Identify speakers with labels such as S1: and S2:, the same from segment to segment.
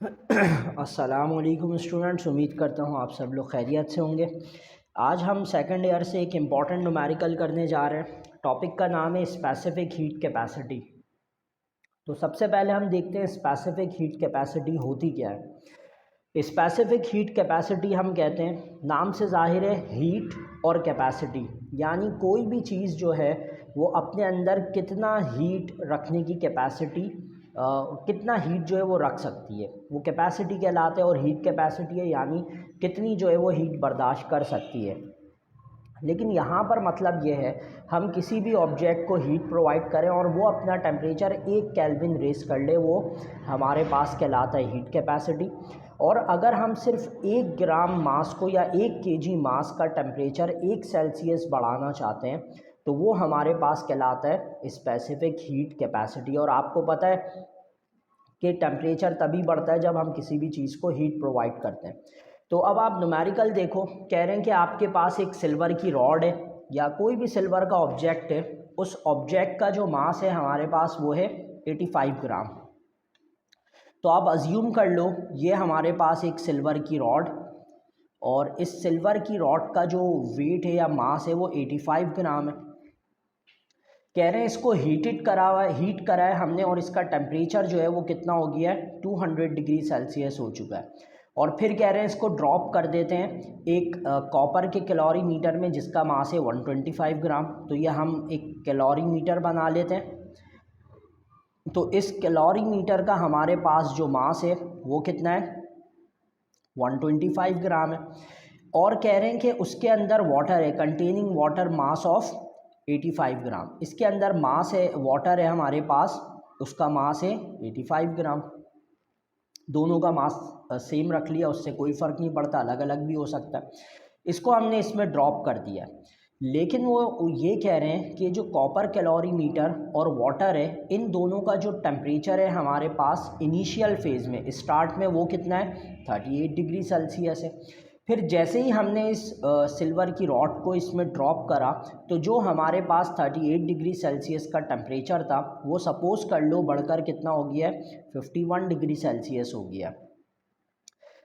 S1: अस्सलामुअलैकुम स्टूडेंट्स, उम्मीद करता हूँ आप सब लोग खैरियत से होंगे। आज हम सेकंड ईयर से एक इम्पॉर्टेंट न्यूमेरिकल करने जा रहे हैं। टॉपिक का नाम है स्पेसिफिक हीट कैपेसिटी। तो सबसे पहले हम देखते हैं स्पेसिफिक हीट कैपेसिटी होती क्या है। स्पेसिफिक हीट कैपेसिटी हम कहते हैं, नाम से ज़ाहिर है हीट और कैपेसिटी, यानी कोई भी चीज़ जो है वो अपने अंदर कितना हीट रखने की कैपेसिटी, कितना हीट जो है वो रख सकती है, वो कैपेसिटी कहलाता है। और हीट कैपेसिटी है यानी कितनी जो है वो हीट बर्दाश्त कर सकती है। लेकिन यहाँ पर मतलब ये है, हम किसी भी ऑब्जेक्ट को हीट प्रोवाइड करें और वो अपना टेम्परेचर 1 केल्विन रेस कर ले, वो हमारे पास कहलाता है हीट कैपेसिटी। और अगर हम सिर्फ 1 ग्राम मास को या 1 केजी मास का टेम्परेचर 1 सेल्सियस बढ़ाना चाहते हैं तो वो हमारे पास कहलाता है स्पेसिफिक हीट कैपेसिटी। और आपको पता है कि टेम्परेचर तभी बढ़ता है जब हम किसी भी चीज़ को हीट प्रोवाइड करते हैं। तो अब आप न्यूमेरिकल देखो, कह रहे हैं कि आपके पास एक सिल्वर की रॉड है या कोई भी सिल्वर का ऑब्जेक्ट है, उस ऑब्जेक्ट का जो मास है हमारे पास वो है 85 ग्राम। तो आप अज्यूम कर लो ये हमारे पास एक सिल्वर की रॉड, और इस सिल्वर की रॉड का जो वेट है या मास है वो 85 ग्राम है। कह रहे हैं इसको हीट करा है हमने, और इसका टेम्परेचर जो है वो कितना हो गया है, 200 डिग्री सेल्सियस हो चुका है। और फिर कह रहे हैं इसको ड्रॉप कर देते हैं एक कॉपर के कैलोरीमीटर में जिसका मास है 125 ग्राम। तो ये हम एक कैलोरीमीटर बना लेते हैं। तो इस कैलोरीमीटर का हमारे पास जो मास है वो कितना है, 125 ग्राम है। और कह रहे हैं कि उसके अंदर वाटर है, कंटेनिंग वाटर मास ऑफ 85 ग्राम। इसके अंदर मास है, वाटर है हमारे पास, उसका मास है 85 ग्राम। दोनों का मास सेम रख लिया, उससे कोई फ़र्क नहीं पड़ता, अलग अलग भी हो सकता है। इसको हमने इसमें ड्रॉप कर दिया। लेकिन वो ये कह रहे हैं कि जो कॉपर कैलोरीमीटर और वाटर है, इन दोनों का जो टेम्परेचर है हमारे पास इनिशियल फेज़ में, स्टार्ट में, वो कितना है, 38 डिग्री सेल्सियस है। फिर जैसे ही हमने इस सिल्वर की रॉड को इसमें ड्रॉप करा तो जो हमारे पास 38 डिग्री सेल्सियस का टेम्परेचर था वो सपोज़ कर लो बढ़कर कितना हो गया है, 51 डिग्री सेल्सियस हो गया।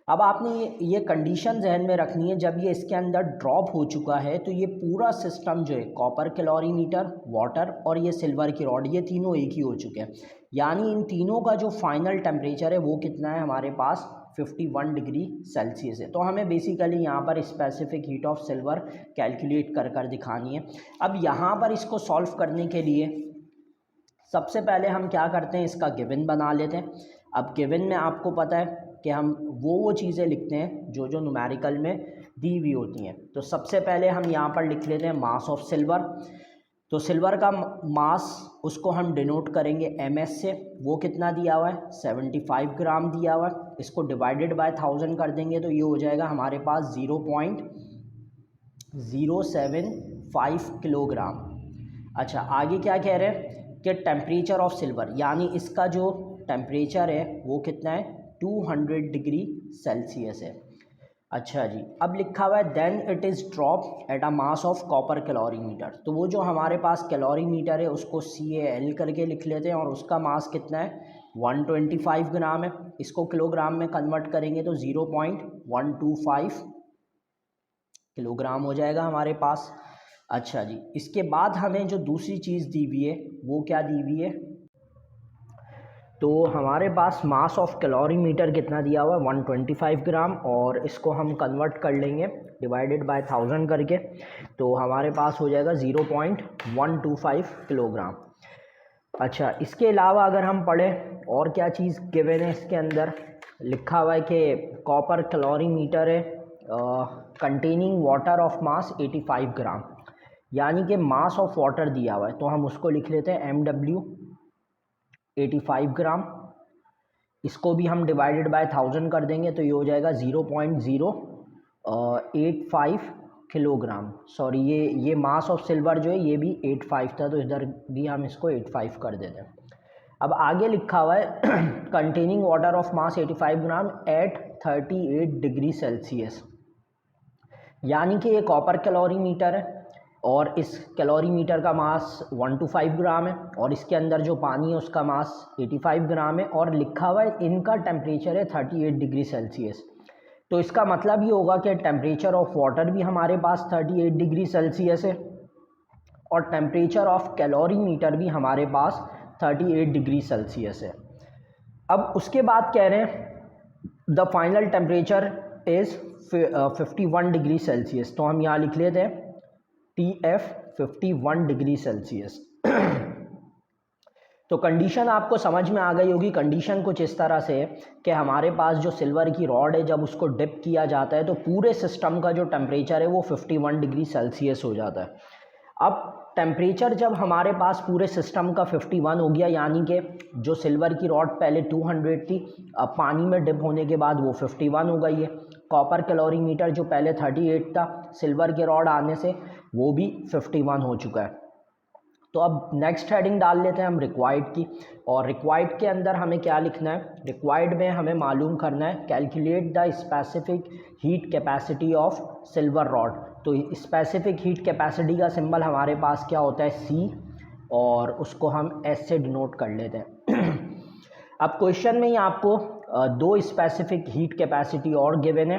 S1: अब आपने ये कंडीशन जहन में रखनी है, जब ये इसके अंदर ड्रॉप हो चुका है तो ये पूरा सिस्टम जो है, कॉपर कैलोरीमीटर, वाटर और ये सिल्वर की रॉड, ये तीनों एक ही हो चुके हैं। यानी इन तीनों का जो फाइनल टेम्परेचर है वो कितना है हमारे पास, 51 डिग्री सेल्सियस है। तो हमें बेसिकली यहाँ पर specific heat of silver calculate कर कर दिखानी है। अब यहाँ पर इसको सॉल्व करने के लिए सबसे पहले हम क्या करते हैं, इसका गिवन बना लेते हैं। अब गिवन में आपको पता है कि हम वो चीज़ें लिखते हैं जो जो न्यूमेरिकल में दी हुई होती हैं। तो सबसे पहले हम यहाँ पर लिख लेते हैं मास ऑफ सिल्वर। तो सिल्वर का मास, उसको हम डिनोट करेंगे MS से। वो कितना दिया हुआ है, 75 ग्राम दिया हुआ है। इसको डिवाइडेड बाय 1000 कर देंगे तो ये हो जाएगा हमारे पास 0.075 किलोग्राम। अच्छा, आगे क्या कह रहे हैं कि टेम्परेचर ऑफ सिल्वर, यानी इसका जो टेम्परेचर है वो कितना है, 200 डिग्री सेल्सियस है। अच्छा जी, अब लिखा हुआ है then it is drop at a mass of copper calorimeter. तो वो जो हमारे पास कैलोरीमीटर है उसको CAL करके लिख लेते हैं, और उसका मास कितना है, 125 ग्राम है। इसको किलोग्राम में कन्वर्ट करेंगे तो 0.125 किलोग्राम हो जाएगा हमारे पास। अच्छा जी, इसके बाद हमें जो दूसरी चीज़ दी हुई है वो क्या दी हुई है, तो हमारे पास मास ऑफ कैलोरीमीटर कितना दिया हुआ है, 125 ग्राम, और इसको हम कन्वर्ट कर लेंगे डिवाइडेड बाय 1000 करके, तो हमारे पास हो जाएगा 0.125 किलोग्राम। अच्छा, इसके अलावा अगर हम पढ़ें और क्या चीज़ गिवन है, इसके अंदर लिखा हुआ है कि कॉपर कैलोरीमीटर है कंटेनिंग वाटर ऑफ मास 85 ग्राम, यानी कि मास ऑफ वाटर दिया हुआ है। तो हम उसको लिख लेते हैं MW 85 ग्राम। इसको भी हम डिवाइडेड बाय 1000 कर देंगे तो ये हो जाएगा 0.085 किलोग्राम। सॉरी, ये मास ऑफ सिल्वर जो है ये भी 85 था, तो इधर भी हम इसको 85 कर देते हैं। अब आगे लिखा हुआ है containing water of mass 85 gram at 38 degree Celsius, यानी कि ये कॉपर कैलोरीमीटर है, और इस कैलोरीमीटर का मास 1 to 5 ग्राम है, और इसके अंदर जो पानी है उसका मास 85 ग्राम है, और लिखा हुआ है इनका टेम्परेचर है 38 डिग्री सेल्सियस। तो इसका मतलब ये होगा कि टेम्परेचर ऑफ वाटर भी हमारे पास 38 डिग्री सेल्सियस है, और टेम्परेचर ऑफ कैलोरीमीटर भी हमारे पास 38 डिग्री सेल्सियस है। अब उसके बाद कह रहे हैं the final temperature is 51 degree Celsius. तो हम यहाँ लिख लेते हैं TF 51 डिग्री सेल्सियस। तो कंडीशन आपको समझ में आ गई होगी। कंडीशन कुछ इस तरह से है कि हमारे पास जो सिल्वर की रॉड है जब उसको डिप किया जाता है तो पूरे सिस्टम का जो टेम्परेचर है वो 51 डिग्री सेल्सियस हो जाता है। अब टेम्परेचर जब हमारे पास पूरे सिस्टम का 51 हो गया, यानी कि जो सिल्वर की रॉड पहले 200 थी, अब पानी में डिप होने के बाद वो 51 हो गई है। कॉपर कैलोरीमीटर जो पहले 38 था, सिल्वर के रॉड आने से वो भी 51 हो चुका है। तो अब नेक्स्ट हेडिंग डाल लेते हैं हम रिक्वायर्ड की, और रिक्वायर्ड के अंदर हमें क्या लिखना है? रिक्वायर्ड में हमें मालूम करना है calculate the specific heat capacity of silver rod. तो स्पेसिफिक हीट कैपेसिटी का सिंबल हमारे पास क्या होता है? C, और उसको हम S से डिनोट कर लेते हैं। अब क्वेश्चन में ही आपको दो स्पेसिफिक हीट कैपेसिटी और गिवन है।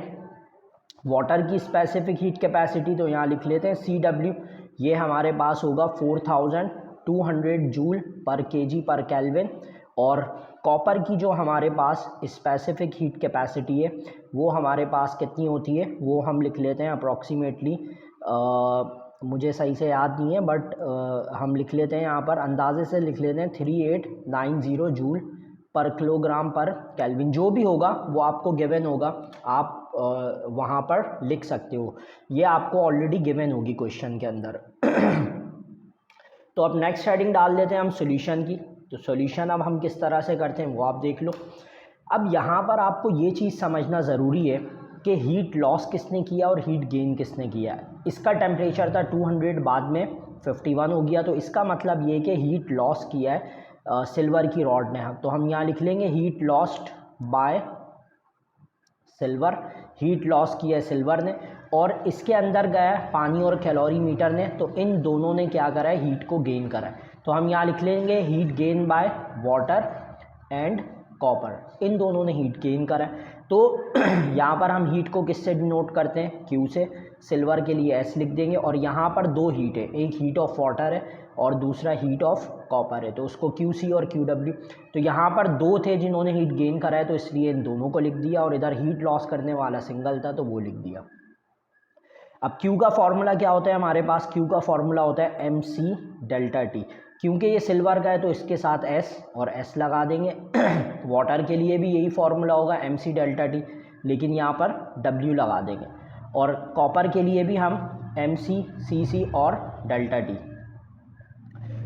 S1: वाटर की स्पेसिफिक हीट कैपेसिटी तो यहाँ लिख लेते हैं CW, ये हमारे पास होगा 4200 जूल पर केजी पर केल्विन, और कॉपर की जो हमारे पास स्पेसिफिक हीट कैपेसिटी है वो हमारे पास कितनी होती है, वो हम लिख लेते हैं अप्रॉक्सीमेटली, मुझे सही से याद नहीं है बट हम लिख लेते हैं यहाँ पर, अंदाजे से लिख लेते हैं 3890 जूल पर किलोग्राम पर केल्विन। जो भी होगा वो आपको गिवन होगा, आप वहाँ पर लिख सकते हो, ये आपको ऑलरेडी गिवन होगी क्वेश्चन के अंदर। तो अब नेक्स्ट हेडिंग डाल देते हैं हम सॉल्यूशन की। तो सॉल्यूशन अब हम किस तरह से करते हैं वो आप देख लो। अब यहाँ पर आपको ये चीज़ समझना ज़रूरी है कि हीट लॉस किसने किया और हीट गेन किसने किया है। इसका टेम्परेचर था 200, बाद में 51 हो गया, तो इसका मतलब ये कि हीट लॉस किया है सिल्वर की रॉड ने। तो हम यहाँ लिख लेंगे heat lost by silver, heat loss किया है सिल्वर ने, और इसके अंदर गया है पानी और कैलोरीमीटर ने, तो इन दोनों ने क्या करा है? हीट को गेन करा है। तो हम यहाँ लिख लेंगे heat gain by water and copper, इन दोनों ने हीट गेन करा है। तो यहाँ पर हम हीट को किससे डिनोट करते हैं? Q से। सिल्वर के लिए S लिख देंगे, और यहाँ पर दो हीट है, एक हीट ऑफ वाटर है और दूसरा हीट ऑफ कॉपर है, तो उसको QC और QW। तो यहाँ पर दो थे जिन्होंने हीट गेन करा है, तो इसलिए इन दोनों को लिख दिया, और इधर हीट लॉस करने वाला सिंगल था तो वो लिख दिया। अब Q का फॉर्मूला क्या होता है हमारे पास? Q का फॉर्मूला होता है MC डेल्टा T। क्योंकि ये सिल्वर का है तो इसके साथ S और S लगा देंगे। वाटर के लिए भी यही फॉर्मूला होगा MC डेल्टा T, लेकिन यहाँ पर W लगा देंगे, और कॉपर के लिए भी हम MC CC और डेल्टा T।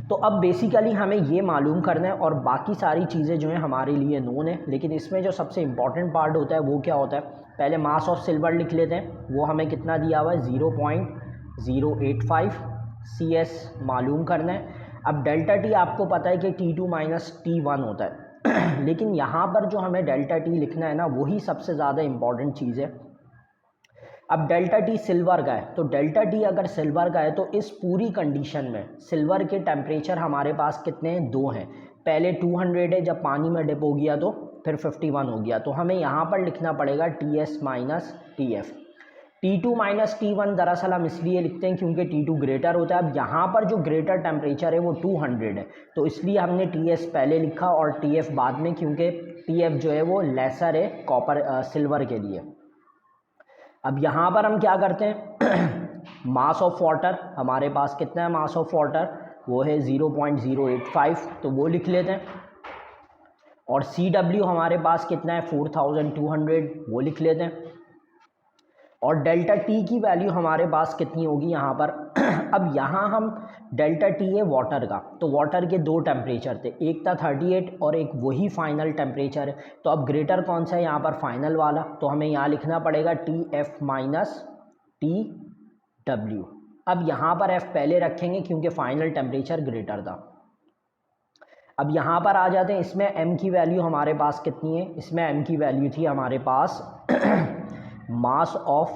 S1: तो अब बेसिकली हमें ये मालूम करना है, और बाकी सारी चीज़ें जो हैं हमारे लिए नोन है, लेकिन इसमें जो सबसे इम्पॉर्टेंट पार्ट होता है वो क्या होता है? पहले मास ऑफ सिल्वर लिख लेते हैं, वो हमें कितना दिया हुआ है? 0.085 CS मालूम करना है। अब डेल्टा T आपको पता है कि T2 माइनस T1 होता है। लेकिन यहाँ पर जो हमें डेल्टा T लिखना है ना, वही सबसे ज़्यादा इम्पॉर्टेंट चीज़ है। अब डेल्टा T सिल्वर का है, तो डेल्टा T अगर सिल्वर का है तो इस पूरी कंडीशन में सिल्वर के टेम्परेचर हमारे पास कितने हैं? दो हैं। पहले 200 है, जब पानी में डिप हो गया तो फिर 51 हो गया, तो हमें यहाँ पर लिखना पड़ेगा TS minus TF। T2 minus T1 दरअसल हम इसलिए लिखते हैं क्योंकि T2 ग्रेटर होता है। अब यहाँ पर जो ग्रेटर टेम्परेचर है वो 200 है, तो इसलिए हमने TS पहले लिखा और TF बाद में, क्योंकि TF जो है वो लेसर है कॉपर सिल्वर के लिए। अब यहाँ पर हम क्या करते हैं? मास ऑफ वाटर हमारे पास कितना है? मास ऑफ वाटर वो है 0.085, तो वो लिख लेते हैं, और CW हमारे पास कितना है? 4200, वो लिख लेते हैं, और डेल्टा T की वैल्यू हमारे पास कितनी होगी यहाँ पर? अब यहाँ हम डेल्टा T है वाटर का, तो वाटर के दो टेम्परेचर थे, एक था 38 और एक वही फाइनल टेम्परेचर है। तो अब ग्रेटर कौन सा है यहाँ पर? फाइनल वाला, तो हमें यहाँ लिखना पड़ेगा TF माइनस TW। अब यहाँ पर F पहले रखेंगे क्योंकि फाइनल टेम्परेचर ग्रेटर था। अब यहाँ पर आ जाते हैं, इसमें M की वैल्यू हमारे पास कितनी है? इसमें M की वैल्यू थी हमारे पास मास ऑफ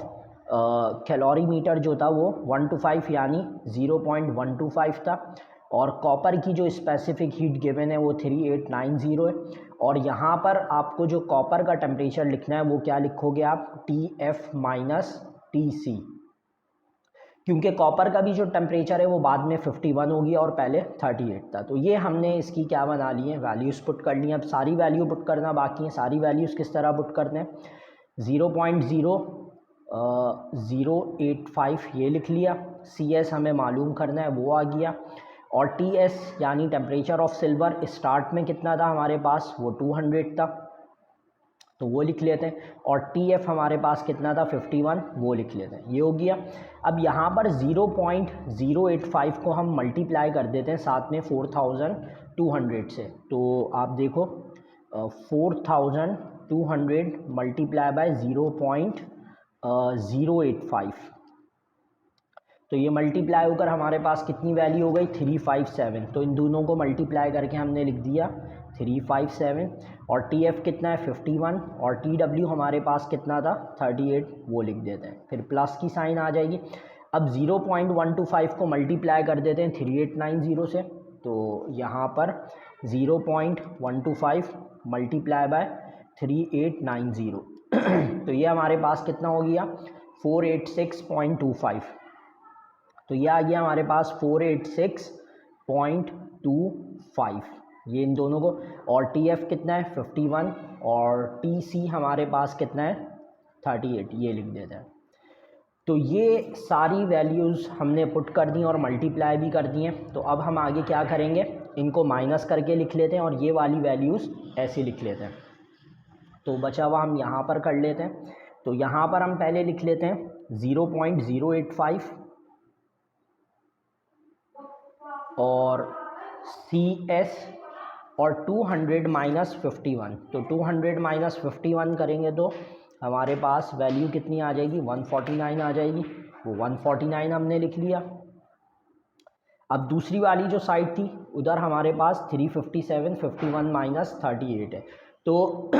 S1: कैलोरीमीटर जो था वो 125 यानी 0.125 था, और कॉपर की जो स्पेसिफिक हीट गिवन है वो 3890 है। और यहाँ पर आपको जो कॉपर का टेम्परेचर लिखना है वो क्या लिखोगे आप, TF माइनस TC, क्योंकि कॉपर का भी जो टेम्परेचर है वो बाद में 51 होगी और पहले 38 था। तो ये हमने इसकी क्या बना ली है, वैल्यूज़ पुट कर ली हैं। अब सारी वैल्यू पुट करना बाकी है। सारी वैल्यूज़ किस तरह पुट करते हैं, 0.085 ये लिख लिया, CS हमें मालूम करना है वो आ गया, और TS यानी टेम्परेचर ऑफ सिल्वर स्टार्ट में कितना था हमारे पास, वो 200 था, तो वो लिख लेते हैं। और TF हमारे पास कितना था, 51, वो लिख लेते हैं। ये हो गया। अब यहाँ पर 0.085 को हम मल्टीप्लाई कर देते हैं साथ में 4200 से। तो आप देखो 4200 मल्टीप्लाई बाय 0.085, तो ये मल्टीप्लाई होकर हमारे पास कितनी वैल्यू हो गई, 357। तो इन दोनों को मल्टीप्लाई करके हमने लिख दिया 357, और TF कितना है 51, और TW हमारे पास कितना था 38, वो लिख देते हैं। फिर प्लस की साइन आ जाएगी। अब 0.125 को मल्टीप्लाई कर देते हैं 3890 से, तो यहाँ पर 0.125 मल्टीप्लाई बाय 3890 तो ये हमारे पास कितना हो गया, 486.25। तो ये आ गया हमारे पास 486.25, ये इन दोनों को। और TF कितना है 51, और TC हमारे पास कितना है 38, ये लिख देते हैं। तो ये सारी वैल्यूज़ हमने पुट कर दी और मल्टीप्लाई भी कर दी हैं। तो अब हम आगे क्या करेंगे, इनको माइनस करके लिख लेते हैं, और ये वाली वैल्यूज़ ऐसे लिख लेते हैं। तो बचा हुआ हम यहाँ पर कर लेते हैं। तो यहाँ पर हम पहले लिख लेते हैं 0.085 और CS और 200 माइनस 51। तो 200 माइनस 51 करेंगे तो हमारे पास वैल्यू कितनी आ जाएगी, 149 आ जाएगी। वो 149 हमने लिख लिया। अब दूसरी वाली जो साइड थी उधर हमारे पास 357, 51 माइनस 38 है। तो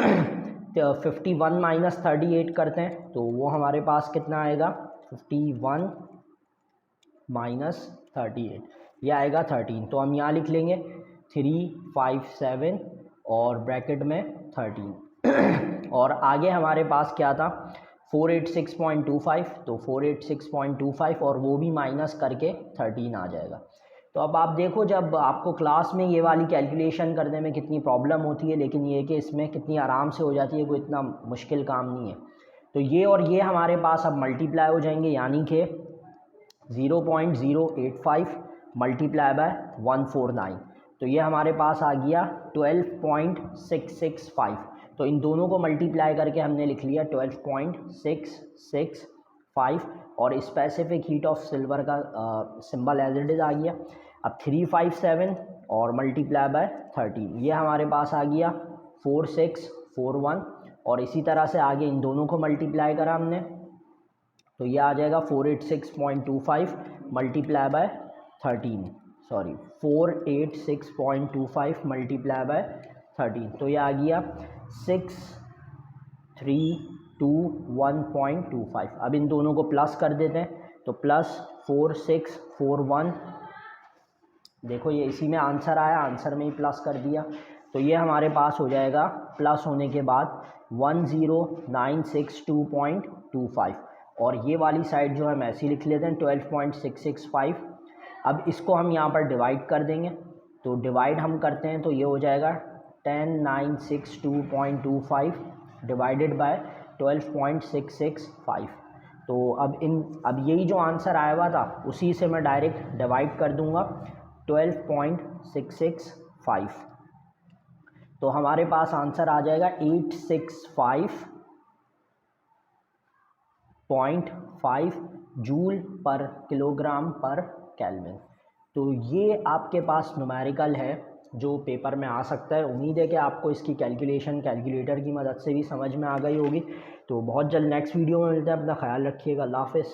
S1: 51 माइनस 38 करते हैं, तो वो हमारे पास कितना आएगा, 51 माइनस 38, ये आएगा 13। तो हम यहाँ लिख लेंगे 357 और ब्रैकेट में 13 और आगे हमारे पास क्या था 486.25, तो 486.25 और वो भी माइनस करके 13 आ जाएगा। तो अब आप देखो, जब आपको क्लास में ये वाली कैलकुलेशन करने में कितनी प्रॉब्लम होती है, लेकिन ये कि इसमें कितनी आराम से हो जाती है, कोई इतना मुश्किल काम नहीं है। तो ये और ये हमारे पास अब मल्टीप्लाई हो जाएंगे, यानी कि 0.085 मल्टीप्लाई बाय 149, तो ये हमारे पास आ गया 12.665। तो इन दोनों को मल्टीप्लाई करके हमने लिख लिया 12.665 और स्पेसिफिक हीट ऑफ सिल्वर का सिंबल एज इट इज़ आ गया। अब 357 और मल्टीप्लाई बाय 13, ये हमारे पास आ गया 4641 और इसी तरह से आगे इन दोनों को मल्टीप्लाई करा हमने, तो ये आ जाएगा 486.25 मल्टीप्लाई बाय 486.25 मल्टीप्लाई बाय 13, तो ये आ गया 6321.25। अब इन दोनों को प्लस कर देते हैं, तो प्लस 4641, देखो ये इसी में आंसर आया, आंसर में ही प्लस कर दिया, तो ये हमारे पास हो जाएगा प्लस होने के बाद 10962.25 और ये वाली साइड जो हम ऐसी लिख लेते हैं 12.665। अब इसको हम यहाँ पर डिवाइड कर देंगे, तो डिवाइड हम करते हैं तो ये हो जाएगा 10962.25 डिवाइडेड बाय 12.665। तो अब यही जो आंसर आया हुआ था उसी से मैं डायरेक्ट डिवाइड कर दूंगा 12.665, तो हमारे पास आंसर आ जाएगा 865.5 जूल पर किलोग्राम पर केल्विन। तो ये आपके पास न्यूमेरिकल है जो पेपर में आ सकता है। उम्मीद है कि आपको इसकी कैलकुलेशन कैलकुलेटर की मदद से भी समझ में आ गई होगी। तो बहुत जल्द नेक्स्ट वीडियो में मिलते हैं, अपना ख्याल रखिएगा, अल्लाह हाफ़िज़।